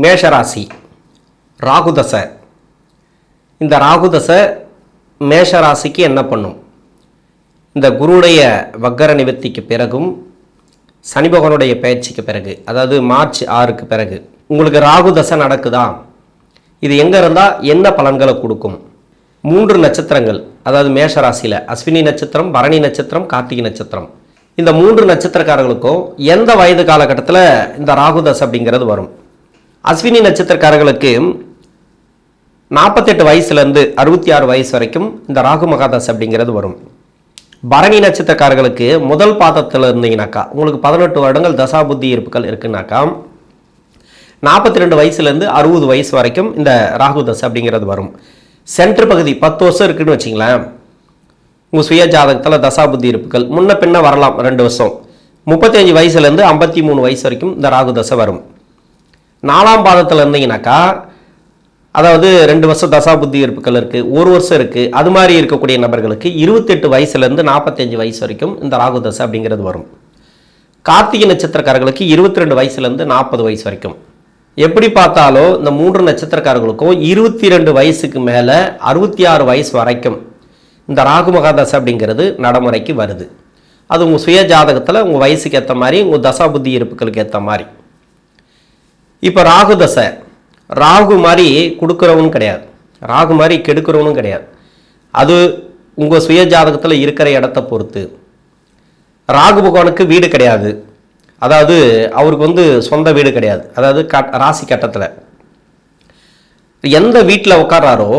மேஷராசி ராகுதசை. இந்த ராகுதசை மேஷராசிக்கு என்ன பண்ணும்? இந்த குருடைய வக்கர நிவர்த்திக்கு பிறகும் சனி பகவானுடைய பயிற்சிக்கு பிறகு, அதாவது மார்ச் 6க்கு பிறகு உங்களுக்கு ராகுதசை நடக்குதா? இது எங்கே இருந்தால் என்ன பலன்களை கொடுக்கும்? 3 நட்சத்திரங்கள், அதாவது மேஷராசியில் அஸ்வினி நட்சத்திரம், பரணி நட்சத்திரம், கார்த்திகை நட்சத்திரம். இந்த 3 நட்சத்திரக்காரர்களுக்கும் எந்த வயது காலகட்டத்தில் இந்த ராகுதசை அப்படிங்கிறது வரும்? அஸ்வினி நட்சத்திரக்காரர்களுக்கு 48 வயசுலேருந்து 66 வயசு வரைக்கும் இந்த ராகு மகாதசை அப்படிங்கிறது வரும். பரணி நட்சத்திரக்காரர்களுக்கு முதல் பாதத்தில் இருந்தீங்கன்னாக்கா உங்களுக்கு 18 வருடங்கள் தசாபுத்தி இருப்புகள் இருக்குன்னாக்கா 42 வயசுலேருந்து 60 வயசு வரைக்கும் இந்த ராகுதசை அப்படிங்கிறது வரும். சென்ட்ரு பகுதி 10 வருஷம் இருக்குன்னு வச்சிங்களேன். உங்கள் சுய ஜாதகத்தில் தசாபுத்தி இருப்புகள் முன்ன பின்ன வரலாம் 2 வருஷம். 35 வயசுலேருந்து 53 வயசு வரைக்கும் இந்த ராகுதசை வரும். 4ஆம் பாதத்தில் இருந்தீங்கன்னாக்கா, அதாவது 2 வருஷம் தசாபுத்தி இருப்புகள் இருக்குது, 1 வருஷம் இருக்குது, அது மாதிரி இருக்கக்கூடிய நபர்களுக்கு 28 வயசுலேருந்து 45 வயசு வரைக்கும் இந்த ராகுதசை அப்படிங்கிறது வரும். கார்த்திகை நட்சத்திரக்காரர்களுக்கு 22 வயசுலேருந்து 40 வயசு வரைக்கும். எப்படி பார்த்தாலும் இந்த 3 நட்சத்திரக்காரர்களுக்கும் 22 வயசுக்கு மேலே 66 வயசு வரைக்கும் இந்த ராகு மகாதசை அப்படிங்கிறது நடைமுறைக்கு வருது. அது உங்கள் சுய ஜாதகத்தில் உங்கள் வயசுக்கு ஏற்ற மாதிரி, உங்கள் தசாபுத்தி இருப்புகளுக்கு ஏற்ற மாதிரி. இப்போ ராகுதசை ராகு மாதிரி கொடுக்குறவனும் கிடையாது, ராகு மாதிரி கெடுக்கிறவனும் கிடையாது. அது உங்கள் சுய ஜாதகத்தில் இருக்கிற இடத்த பொறுத்து. ராகு பகவானுக்கு வீடு கிடையாது, அதாவது அவருக்கு சொந்த வீடு கிடையாது. அதாவது ராசி கட்டத்தில் எந்த வீட்டில் உட்கார்றாரோ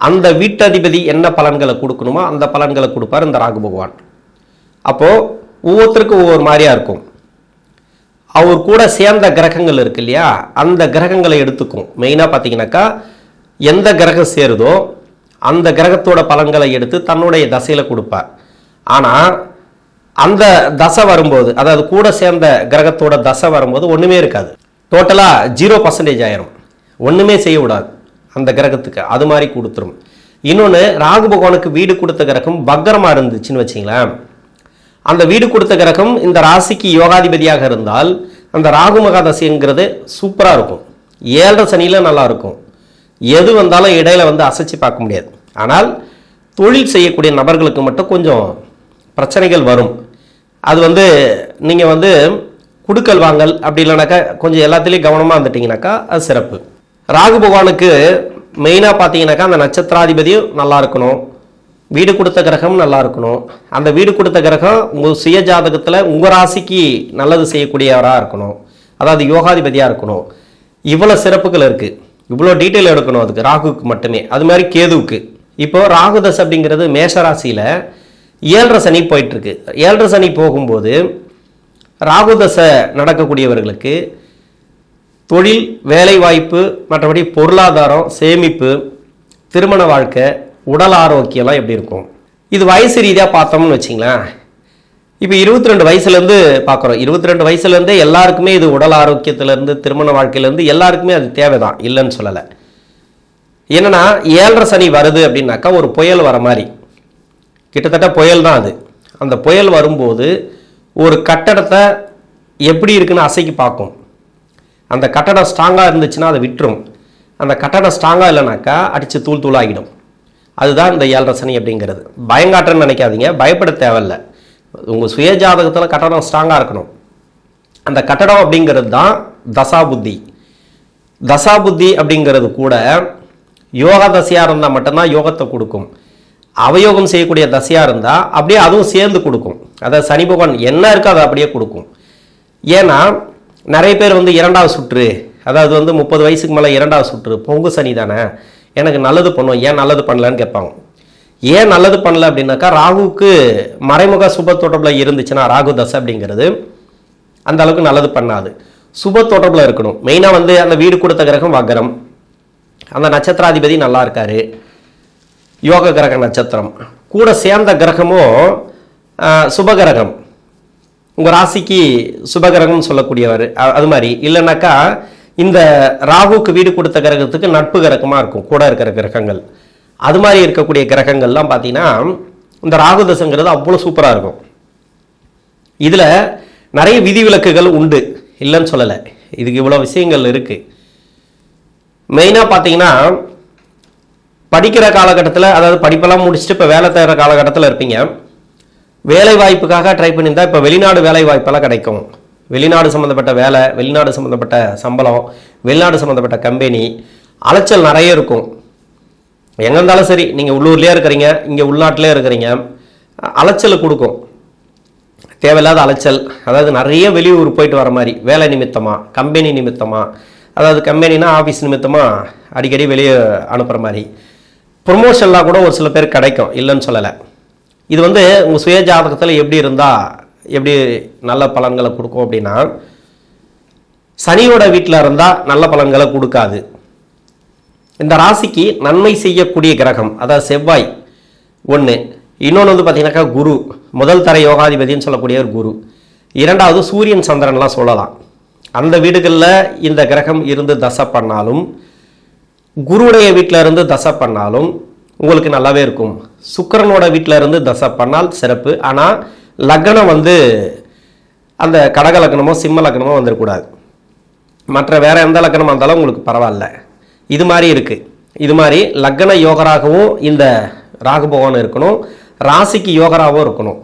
அந்த வீட்டதிபதி என்ன பலன்களை கொடுக்கணுமோ அந்த பலன்களை கொடுப்பார் இந்த ராகு பகவான். அப்போது ஒவ்வொருத்தருக்கும் ஒவ்வொரு மாதிரியாக இருக்கும். அவர் கூட சேர்ந்த கிரகங்கள் இருக்கு இல்லையா, அந்த கிரகங்களை எடுத்துக்கும். மெயினாக பார்த்தீங்கன்னாக்கா எந்த கிரகம் சேருதோ அந்த கிரகத்தோட பலன்களை எடுத்து தன்னுடைய தசையில் கொடுப்பார். ஆனால் அந்த தசை வரும்போது, அதாவது கூட சேர்ந்த கிரகத்தோட தசை வரும்போது ஒன்றுமே இருக்காது, டோட்டலாக 0% ஆயிரும். ஒன்றுமே செய்ய விடாது அந்த கிரகத்துக்கு, அது மாதிரி கொடுத்துரும். இன்னொன்று, ராகு பகவானுக்கு வீடு கொடுத்த கிரகம் வக்கரமாக இருந்துச்சுன்னு வச்சிங்களேன், அந்த வீடு கொடுத்த கிரகம் இந்த ராசிக்கு யோகாதிபதியாக இருந்தால் அந்த ராகு மகாதசைங்கிறது சூப்பராக இருக்கும். 7 சனியில் நல்லா இருக்கும். எது வந்தாலும் இடையில அசைச்சு பார்க்க முடியாது. ஆனால் தொழில் செய்யக்கூடிய நபர்களுக்கு மட்டும் கொஞ்சம் பிரச்சனைகள் வரும். அது நீங்கள் குடுக்கல் வாங்கல் அப்படி இல்லைனாக்கா கொஞ்சம் எல்லாத்துலேயும் கவனமாக இருந்துட்டிங்கனாக்கா அது சிறப்பு. ராகு பகவானுக்கு மெயினாக பார்த்தீங்கன்னாக்கா அந்த நட்சத்திராதிபதியும் நல்லா இருக்கணும், வீடு கொடுத்த கிரகம் நல்லா இருக்கணும். அந்த வீடு கொடுத்த கிரகம் உங்கள் சுய ஜாதகத்தில் உங்கள் ராசிக்கு நல்லது செய்யக்கூடியவராக இருக்கணும், அதாவது யோகாதிபதியாக இருக்கணும். இவ்வளோ சிறப்புகள் இருக்குது, இவ்வளோ டீட்டெயில் எடுக்கணும் அதுக்கு, ராகுக்கு மட்டுமே. அது மாதிரி கேதுவுக்கு. இப்போ ராகுதசை அப்படிங்கிறது மேஷராசியில் 7.5 சனி போயிட்டுருக்கு. 7.5 சனி போகும்போது ராகுதசை நடக்கக்கூடியவர்களுக்கு தொழில், வேலைவாய்ப்பு, மற்றபடி பொருளாதாரம், சேமிப்பு, திருமண வாழ்க்கை, உடல் ஆரோக்கியம்லாம் எப்படி இருக்கும்? இது வயசு ரீதியாக பார்த்தோம்னு வச்சிங்களேன். இப்போ 22 வயசுலேருந்து பார்க்குறோம். 22 வயசுலேருந்தே எல்லாருக்குமே இது உடல் ஆரோக்கியத்திலேருந்து திருமண வாழ்க்கையிலேருந்து எல்லாருக்குமே அது தேவைதான், இல்லைன்னு சொல்லலை. என்னென்னா 7.5 சனி வருது அப்படின்னாக்கா ஒரு புயல் வர மாதிரி, கிட்டத்தட்ட புயல் தான் அது. அந்த புயல் வரும்போது ஒரு கட்டடத்தை எப்படி இருக்குன்னு அசைக்கு பார்க்கும். அந்த கட்டடம் ஸ்ட்ராங்காக இருந்துச்சுன்னா அதை விட்டுரும். அந்த கட்டடம் ஸ்ட்ராங்காக இல்லைனாக்கா அடித்து தூள் தூளாகிடும். அதுதான் இந்த 7.5 சனி அப்படிங்கிறது. பயங்காட்டுன்னு நினைக்காதீங்க, பயப்பட தேவையில்லை. உங்கள் சுய ஜாதகத்தில் கட்டடம் ஸ்ட்ராங்காக இருக்கணும். அந்த கட்டடம் அப்படிங்கிறது தான் தசாபுத்தி. தசாபுத்தி அப்படிங்கிறது கூட யோகா தசையாக இருந்தால் மட்டும்தான் யோகத்தை கொடுக்கும். அவயோகம் செய்யக்கூடிய தசையாக இருந்தால் அப்படியே அதுவும் சேர்ந்து கொடுக்கும். அதாவது சனி பகவான் என்ன இருக்கோ அதை அப்படியே கொடுக்கும். ஏன்னா நிறைய பேர் 2வது சுற்று, அதாவது 30 வயசுக்கு மேலே 2வது சுற்று, பொங்கு சனி தானே, எனக்கு நல்லது பண்ணுவோம், ஏன் நல்லது பண்ணலன்னு கேட்பாங்க. ஏன் நல்லது பண்ணல அப்படின்னாக்கா ராகுவுக்கு மறைமுக சுப தொடர்பில் இருந்துச்சுன்னா ராகு தசை அப்படிங்கிறது அந்த அளவுக்கு நல்லது பண்ணாது. சுப தொடர்பில் இருக்கணும். மெயினாக அந்த வீடு கொடுத்த கிரகம் வக்கரம், அந்த நட்சத்திராதிபதி நல்லா இருக்காரு, யோக கிரக நட்சத்திரம், கூட சேர்ந்த கிரகமும் சுபகிரகம், உங்கள் ராசிக்கு சுபகிரகம்னு சொல்லக்கூடியவர். அது மாதிரி இல்லைனாக்கா இந்த ராகுக்கு வீடு கொடுத்த கிரகத்துக்கு நட்பு கிரகமாக இருக்கும் கூட இருக்கிற கிரகங்கள். அது மாதிரி இருக்கக்கூடிய கிரகங்கள்லாம் பார்த்தீங்கன்னா இந்த ராகு தசைங்கிறது அவ்வளோ சூப்பராக இருக்கும். இதில் நிறைய விதிவிலக்குகள் உண்டு, இல்லைன்னு சொல்லலை. இதுக்கு இவ்வளோ விஷயங்கள் இருக்குது. மெயினாக பார்த்தீங்கன்னா படிக்கிற காலகட்டத்தில், அதாவது படிப்பெல்லாம் முடிச்சுட்டு இப்போ வேலை தேடுற காலகட்டத்தில் இருப்பீங்க. வேலை வாய்ப்புக்காக ட்ரை பண்ணியிருந்தால் இப்போ வெளிநாடு வேலை வாய்ப்பெல்லாம் கிடைக்கும். வெளிநாடு சம்மந்தப்பட்ட வேலை, வெளிநாடு சம்மந்தப்பட்ட சம்பளம், வெளிநாடு சம்மந்தப்பட்ட கம்பெனி, அலைச்சல் நிறைய இருக்கும். எங்கே இருந்தாலும் சரி, நீங்கள் உள்ளூர்லேயே இருக்கிறீங்க, இங்கே உள்நாட்டிலே இருக்கிறீங்க, அலைச்சல் கொடுக்கும். தேவையில்லாத அலைச்சல், அதாவது நிறைய வெளியூர் போயிட்டு வர மாதிரி, வேலை நிமித்தமாக, கம்பெனி நிமித்தமாக, அதாவது கம்பெனினா ஆஃபீஸ் நிமித்தமாக அடிக்கடி வெளியே அனுப்புகிற மாதிரி. ப்ரொமோஷன்லாம் கூட ஒரு சில பேர் கிடைக்கும், இல்லைன்னு சொல்லலை. இது வந்து உங்கள் சுய ஜாதகத்தில் எப்படி இருந்தால் எப்படி நல்ல பலன்களை கொடுக்கும் அப்படின்னா, சனியோட வீட்டில் இருந்தால் நல்ல பலன்களை கொடுக்காது. இந்த ராசிக்கு நன்மை செய்யக்கூடிய கிரகம் அதாவது செவ்வாய் ஒன்று, இன்னொன்று வந்து பார்த்தீங்கன்னாக்கா குரு, முதல் தர யோகாதிபதினு சொல்லக்கூடிய ஒரு குரு, இரண்டாவது சூரியன் சந்திரன்லாம் சொல்லலாம். அந்த வீடுகளில் இந்த கிரகம் இருந்து தசை பண்ணாலும், குருவுடைய வீட்டில் இருந்து தசை பண்ணாலும் உங்களுக்கு நல்லாவே இருக்கும். சுக்கிரனோட வீட்டில் இருந்து தசை பண்ணால் சிறப்பு. ஆனால் லக்னம் வந்து அந்த கடக லக்னமோ சிம்ம லக்னமோ வந்துடக்கூடாது. மற்ற வேற எந்த லக்னமாக இருந்தாலும் உங்களுக்கு பரவாயில்ல. இது மாதிரி இருக்குது. இது மாதிரி லக்ன யோகராகவும் இந்த ராகு பகவான் இருக்கணும், ராசிக்கு யோகராகவும் இருக்கணும்.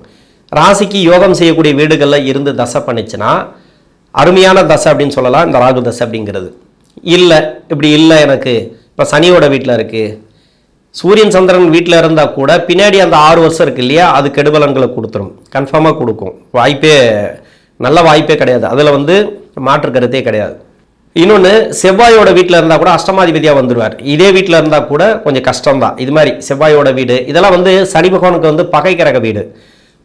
ராசிக்கு யோகம் செய்யக்கூடிய வீடுகளில் இருந்து தசை பண்ணிச்சுன்னா அருமையான தசை அப்படின்னு சொல்லலாம் இந்த ராகு தசை அப்படிங்கிறது. இல்லை, இப்படி இல்லை, எனக்கு இப்போ சனியோட வீட்டில் இருக்குது, சூரியன் சந்திரன் வீட்டில் இருந்தால் கூட பின்னாடி அந்த 6 வருஷம் இருக்குது இல்லையா, அது கெடுபலன்களை கொடுத்துரும், கன்ஃபார்மாக கொடுக்கும். நல்ல வாய்ப்பே கிடையாது, அதில் வந்து மாற்று கருத்தே கிடையாது. இன்னொன்று, செவ்வாயோட வீட்டில் இருந்தால் கூட அஷ்டமாதிபதியாக வந்துடுவார். இதே வீட்டில் இருந்தால் கூட கொஞ்சம் கஷ்டம்தான். இது மாதிரி செவ்வாயோட வீடு இதெல்லாம் வந்து சனி பகவானுக்கு வந்து பகை கிரக வீடு.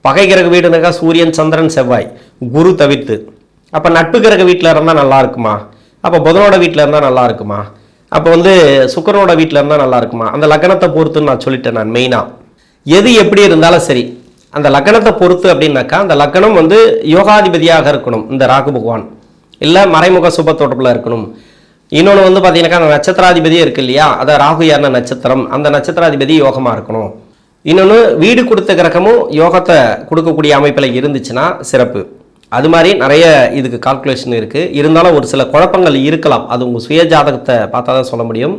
பகை கிரக வீடுனாக்கா சூரியன் சந்திரன் செவ்வாய் குரு தவிர்த்து. அப்போ நட்பு கிரக வீட்டில் இருந்தால் நல்லா இருக்குமா, அப்போ புதனோட வீட்டில் இருந்தால் நல்லா இருக்குமா, அப்போ வந்து சுக்கிரனோட வீட்டில் இருந்தால் நல்லா இருக்குமா, அந்த லக்னத்தை பொறுத்துன்னு நான் சொல்லிட்டேன். நான் மெயினாக எது எப்படி இருந்தாலும் சரி, அந்த லக்னத்தை பொறுத்து அப்படின்னாக்கா அந்த லக்னம் வந்து யோகாதிபதியாக இருக்கணும் இந்த ராகு பகவான், இல்லை மறைமுக சுப தொடர்பில் இருக்கணும். இன்னொன்று வந்து பார்த்தீங்கன்னாக்கா அந்த நட்சத்திராதிபதியே இருக்கு இல்லையா, அதை ராகு ஏறின நட்சத்திரம், அந்த நட்சத்திராதிபதி யோகமாக இருக்கணும். இன்னொன்று, வீடு கொடுத்த கிரகமும் யோகத்தை கொடுக்கக்கூடிய அமைப்பில் இருந்துச்சுன்னா சிறப்பு. அது மாதிரி நிறைய இதுக்கு கால்குலேஷன் இருக்குது. இருந்தாலும் ஒரு சில குழப்பங்கள் இருக்கலாம், அது உங்கள் சுய ஜாதகத்தை பார்த்தா தான் சொல்ல முடியும்.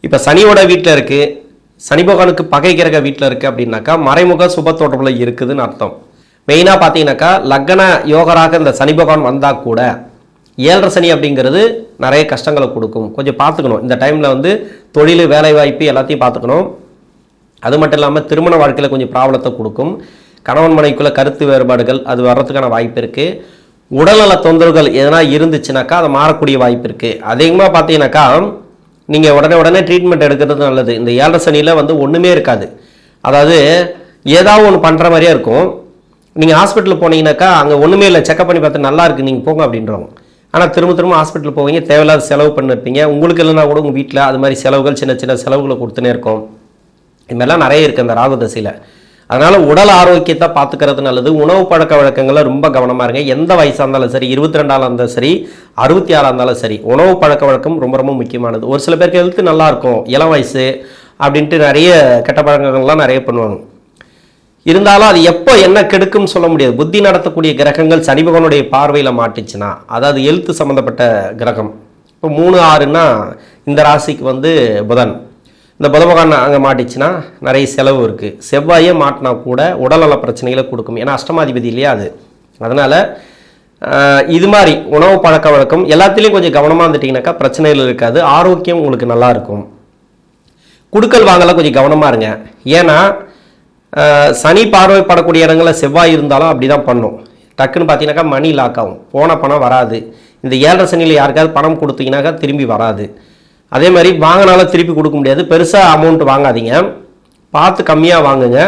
இப்போ சனியோட வீட்டில் இருக்குது, சனி பகவானுக்கு பகை கிரக வீட்டில் இருக்குது அப்படின்னாக்கா மறைமுக சுப தொடர்பில் இருக்குதுன்னு அர்த்தம். மெயினாக பார்த்தீங்கன்னாக்கா லக்ன யோகராக இந்த சனி பகவான் வந்தால் கூட 7.5 சனி அப்படிங்கிறது நிறைய கஷ்டங்களை கொடுக்கும். கொஞ்சம் பார்த்துக்கணும். இந்த டைமில் வந்து தொழில், வேலைவாய்ப்பு எல்லாத்தையும் பார்த்துக்கணும். அது மட்டும் இல்லாமல் திருமண வாழ்க்கையில் கொஞ்சம் ப்ராப்ளத்தை கொடுக்கும். கணவன் மனைவிக்குள்ள கருத்து வேறுபாடுகள் அது வர்றதுக்கான வாய்ப்பு இருக்குது. உடல்நல தொந்தரவுகள் எதனா இருந்துச்சுனாக்கா அதை மாறக்கூடிய வாய்ப்பு இருக்குது. அதிகமாக பார்த்தீங்கன்னாக்கா நீங்கள் உடனே ட்ரீட்மெண்ட் எடுக்கிறது நல்லது. இந்த 7.5 சனியில் வந்து ஒன்றுமே இருக்காது, அதாவது ஏதாவது ஒன்று பண்ணுற மாதிரியே இருக்கும். நீங்கள் ஹாஸ்பிட்டலில் போனீங்கன்னாக்கா அங்கே ஒன்றுமே இல்லை, செக்அப் பண்ணி பார்த்து நல்லா இருக்குது நீங்கள் போங்க அப்படின்றவங்க. ஆனால் திரும்ப ஹாஸ்பிட்டல் போவீங்க, தேவையில்லாத செலவு பண்ணிருப்பீங்க. உங்களுக்கு இல்லைனா கூட உங்கள் வீட்டில் அது மாதிரி செலவுகள் சின்ன செலவுகளை கொடுத்துனே இருக்கும். இது மாதிரிலாம் நிறைய இருக்குது அந்த ராகு தசையில். அதனால் உடல் ஆரோக்கியத்தை பார்த்துக்கிறது நல்லது. உணவு பழக்க வழக்கங்களில் ரொம்ப கவனமாக இருங்க. எந்த வயசாக இருந்தாலும் சரி, 22ஆக இருந்தாலும் சரி, 66ஆக இருந்தாலும் சரி, உணவு பழக்க வழக்கம் ரொம்ப முக்கியமானது. ஒரு சில பேருக்கு ஹெல்த்து நல்லாயிருக்கும், இளம் வயசு அப்படின்ட்டு நிறைய கெட்ட பழக்கங்கள்லாம் நிறைய பண்ணுவாங்க. இருந்தாலும் அது எப்போ என்ன கெடுக்கும்னு சொல்ல முடியாது. புத்தி நடத்தக்கூடிய கிரகங்கள் சனி பகவானுடைய பார்வையில் மாட்டுச்சுன்னா, அதாவது எழுத்து சம்மந்தப்பட்ட கிரகம், இப்போ 3, 6ன்னா இந்த ராசிக்கு வந்து புதன், இந்த புத பகவான் அங்கே மாட்டிச்சுன்னா நிறைய செலவு இருக்குது. செவ்வாயே மாட்டினா கூட உடல்நல பிரச்சனைகளை கொடுக்கும், ஏன்னா அஷ்டமாதிபதி இல்லையா அது. அதனால் இது மாதிரி உணவு பழக்க வழக்கம் எல்லாத்துலேயும் கொஞ்சம் கவனமாக இருந்துட்டிங்கனாக்கா பிரச்சனைகள் இருக்காது, ஆரோக்கியம் உங்களுக்கு நல்லா இருக்கும். குடுக்கல் வாங்கலாம் கொஞ்சம் கவனமாக இருங்க. ஏன்னா சனி பார்வைப்படக்கூடிய இடங்களில் செவ்வாய் இருந்தாலும் அப்படி தான் பண்ணும். டக்குன்னு பார்த்தீங்கன்னாக்கா மணி லாக் ஆகும், போன பணம் வராது. இந்த 7.5 சனியில் யாருக்காவது பணம் கொடுத்தீங்கன்னாக்கா திரும்பி வராது. அதே மாதிரி வாங்கினாலும் திருப்பி கொடுக்க முடியாது. பெருசாக அமௌண்ட் வாங்காதீங்க, பார்த்து கம்மியாக வாங்குங்க.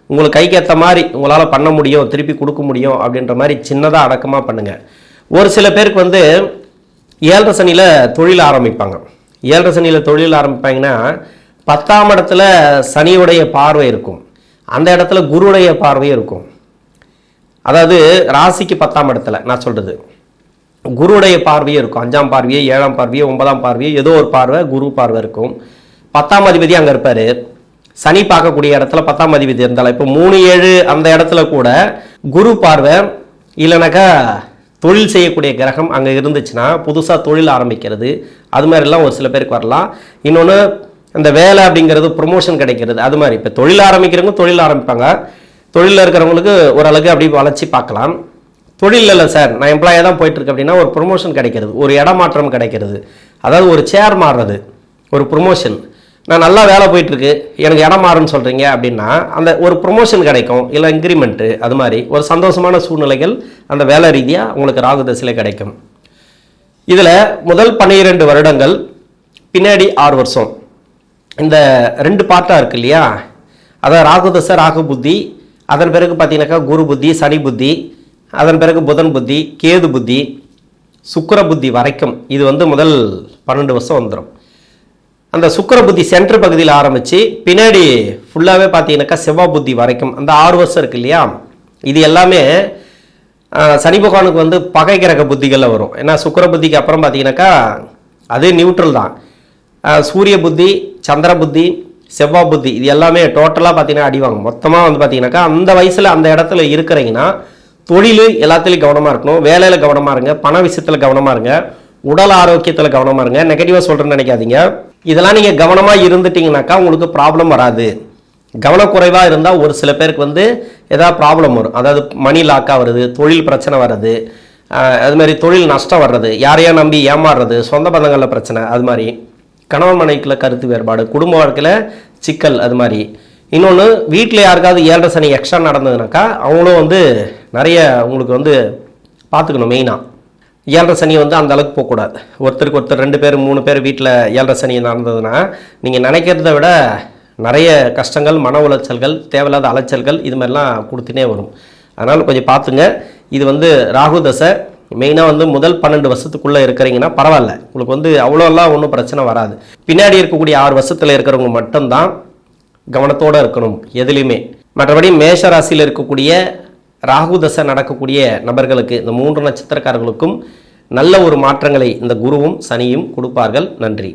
உங்களுக்கு கைக்கு ஏற்ற மாதிரி உங்களால் பண்ண முடியும், திருப்பி கொடுக்க முடியும் அப்படின்ற மாதிரி சின்னதாக அடக்கமாக பண்ணுங்கள். ஒரு சில பேருக்கு வந்து 7.5 சனியில் தொழில் ஆரம்பிப்பாங்க. 7.5 சனியில் தொழில் ஆரம்பிப்பாங்கன்னா 10ஆம் இடத்துல சனியுடைய பார்வை இருக்கும், அந்த இடத்துல குருவுடைய பார்வையும் இருக்கும். அதாவது ராசிக்கு 10ஆம் இடத்துல நான் சொல்கிறது குருவுடைய பார்வையே இருக்கும். 5ஆம் பார்வையே, 7ஆம் பார்வையே, 9ஆம் பார்வையே, ஏதோ ஒரு பார்வை குரு பார்வை இருக்கும். 10ஆம் அதிபதி அங்கே இருப்பார். சனி பார்க்கக்கூடிய இடத்துல 10ஆம் அதிபதி இருந்தாலும் இப்போ 3, 7 அந்த இடத்துல கூட குரு பார்வை, இல்லைனாக்கா தொழில் செய்யக்கூடிய கிரகம் அங்கே இருந்துச்சுன்னா புதுசாக தொழில் ஆரம்பிக்கிறது, அது மாதிரிலாம் ஒரு சில பேருக்கு வரலாம். இன்னொன்று இந்த வேலை அப்படிங்கிறது ப்ரொமோஷன் கிடைக்கிறது, அது மாதிரி. இப்போ தொழில் ஆரம்பிக்கிறவங்க தொழில் ஆரம்பிப்பாங்க, தொழிலில் இருக்கிறவங்களுக்கு ஓரளவுக்கு அப்படி வளர்ச்சி பார்க்கலாம். தொழில் இல்லை சார், நான் எம்ப்ளாயாக தான் போயிட்டுருக்கு அப்படின்னா ஒரு ப்ரொமோஷன் கிடைக்கிறது, ஒரு இடமாற்றம் கிடைக்கிறது, அதாவது ஒரு சேர் மாறுறது, ஒரு ப்ரொமோஷன். நான் நல்லா வேலை போயிட்டுருக்கு, எனக்கு இடம் மாறுன்னு சொல்கிறீங்க அப்படின்னா அந்த ஒரு ப்ரொமோஷன் கிடைக்கும், இல்லை இன்க்ரிமெண்ட்டு, அது மாதிரி ஒரு சந்தோஷமான சூழ்நிலைகள் அந்த வேலை ரீதியாக உங்களுக்கு ராகு தசையில் கிடைக்கும். இதில் முதல் 12 வருடங்கள், பின்னாடி 6 வருஷம், இந்த 2 பார்ட்டாக இருக்கு இல்லையா, அதான் ராகு தசை, ராகு புத்தி, அதன் பிறகு பார்த்தீங்கன்னாக்கா குரு புத்தி, சனி புத்தி, அதன் பிறகு புதன் புத்தி, கேது புத்தி, சுக்கிர புத்தி வரைக்கும் இது வந்து முதல் 12 வருஷம் வந்துடும். அந்த சுக்கிர புத்தி சென்ட்ரு பகுதியில் ஆரம்பித்து பின்னாடி ஃபுல்லாகவே பார்த்தீங்கன்னாக்கா செவ்வாய் புத்தி வரைக்கும் அந்த 6 வருஷம் இருக்கு இல்லையா, இது எல்லாமே சனி பகவானுக்கு வந்து பகை கிரக புத்திகளில் வரும். ஏன்னா சுக்கிர புத்திக்கு அப்புறம் பார்த்தீங்கன்னாக்கா அது நியூட்ரல் தான். சூரிய புத்தி, சந்திர புத்தி, செவ்வாய் புத்தி இது எல்லாமே டோட்டலாக பார்த்தீங்கன்னா அடிவாங்க. மொத்தமாக வந்து பார்த்தீங்கன்னாக்கா அந்த வயசில் அந்த இடத்துல இருக்கிறீங்கன்னா தொழில் எல்லாத்துலேயும் கவனமாக இருக்கணும், வேலையில் கவனமாக இருங்க, பண விஷயத்தில் கவனமாக இருங்க, உடல் ஆரோக்கியத்தில் கவனமாக இருங்க. நெகட்டிவாக சொல்கிறேன்னு நினைக்காதீங்க. இதெல்லாம் நீங்கள் கவனமாக இருந்துட்டீங்கன்னாக்கா உங்களுக்கு ப்ராப்ளம் வராது. கவனக்குறைவாக இருந்தால் ஒரு சில பேருக்கு வந்து ஏதாவது ப்ராப்ளம் வரும். அதாவது மணி லாக்காக வருது, தொழில் பிரச்சனை வர்றது, அது மாதிரி தொழில் நஷ்டம் வர்றது, யாரையா நம்பி ஏமாறுறது, சொந்த பந்தங்களில் பிரச்சனை, அது மாதிரி கணவன் மனைவிக்குள்ள கருத்து வேறுபாடு, குடும்ப வாழ்க்கையில் சிக்கல், அது மாதிரி. இன்னொன்று வீட்டில் யாருக்காவது 7.5 சனி எக்ஸ்ட்ரா நடந்ததுனாக்கா அவங்களும் வந்து நிறைய உங்களுக்கு வந்து பார்த்துக்கணும். மெயினாக 7.5 சனி வந்து அந்த அளவுக்கு போகக்கூடாது. ஒருத்தருக்கு ஒருத்தர் 2 பேர் 3 பேர் வீட்டில் 7.5 சனி நடந்ததுன்னா நீங்கள் நினைக்கிறத விட நிறைய கஷ்டங்கள், மன உளைச்சல்கள், தேவையில்லாத அலைச்சல்கள் இது மாதிரிலாம் கொடுத்துனே வரும். அதனால் கொஞ்சம் பார்த்துங்க. இது வந்து ராகு தசை மெயினாக வந்து முதல் 12 வருஷத்துக்குள்ளே இருக்கிறீங்கன்னா பரவாயில்ல, உங்களுக்கு வந்து அவ்வளோலாம் ஒன்றும் பிரச்சனை வராது. பின்னாடி இருக்கக்கூடிய 6 வருஷத்தில் இருக்கிறவங்க மட்டும்தான் கவனத்தோடு இருக்கணும் எதுலேயுமே. மற்றபடி மேஷ ராசியில் இருக்கக்கூடிய ராகு தசை நடக்கக்கூடிய நபர்களுக்கு, இந்த 3 நட்சத்திரக்காரர்களுக்கும் நல்ல ஒரு மாற்றங்களை இந்த குருவும் சனியும் கொடுப்பார்கள். நன்றி.